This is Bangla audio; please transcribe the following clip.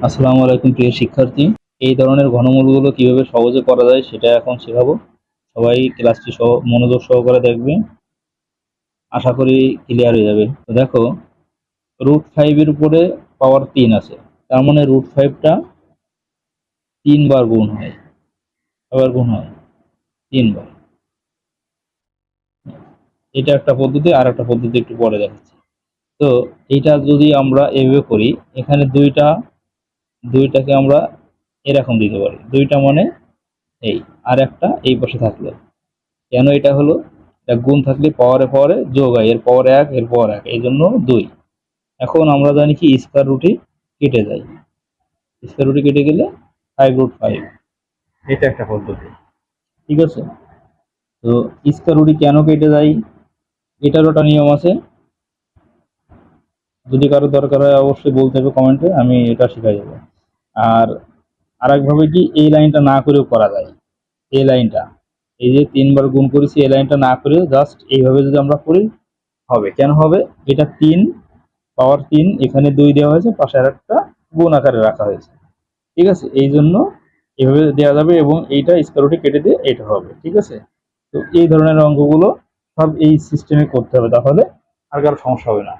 আসসালামু আলাইকুম প্রিয় শিক্ষার্থী। এই ধরনের ঘনমূলগুলো কিভাবে সহজে করা যায় সেটা এখন শেখাবো। সবাই ক্লাসটি মনোযোগ সহকারে দেখবে, আশা করি ক্লিয়ার হয়ে যাবে। তো দেখো, √5 এর উপরে পাওয়ার 3 আছে, তার মানে √5টা 3 বার গুণ হয়। কয়বার গুণ হয়? 3 বার। এটা একটা পদ্ধতি, আর একটা পদ্ধতি একটু পরে দেখাচ্ছি। তো এটা যদি আমরা এভাবে করি, এখানে দুইটাকে আমরা এরকম দিতে পারি। দুইটা মানে এই, আর একটা এই পাশে থাকলো। কেন এটা হলো? এটা গুণ থাকলে পাওয়ারে পাওয়ারে যোগ হয়, এর পাওয়ার 1, এর পাওয়ার 1, এই জন্য 2। এখন আমরা জানি কি স্কয়ার রুটে কেটে যায়, স্কয়ার রুটে কেটে গেলে 5√5। এটা একটা পদ্ধতি, ঠিক আছে। তো স্কয়ার রুটে কেন কেটে যায় এটারও একটা নিয়ম আছে। যদি কারো দরকার হয় অবশ্যই বলতে হবে কমেন্টে, আমি এটা শিখাই দেবো। আর আরেকভাবে কি, এই লাইনটা না করেও করা যায়। এই লাইনটা, এই যে 3 বার গুণ করেছি, এই লাইনটা না করে জাস্ট এইভাবে যদি আমরা করি হবে। কেন হবে? এটা 3, পাওয়ার 3, এখানে 2 দেওয়া হয়েছে, পাশে আর একটা গুণ আকারে রাখা হয়েছে, ঠিক আছে। এই জন্য এভাবে দেওয়া যাবে, এবং এইটা স্কয়ার রুটে কেটে দিয়ে এটা হবে, ঠিক আছে। তো এই ধরনের অঙ্কগুলো সব এই সিস্টেমে করতে হবে, তাহলে আর কারো সমস্যা হবে না।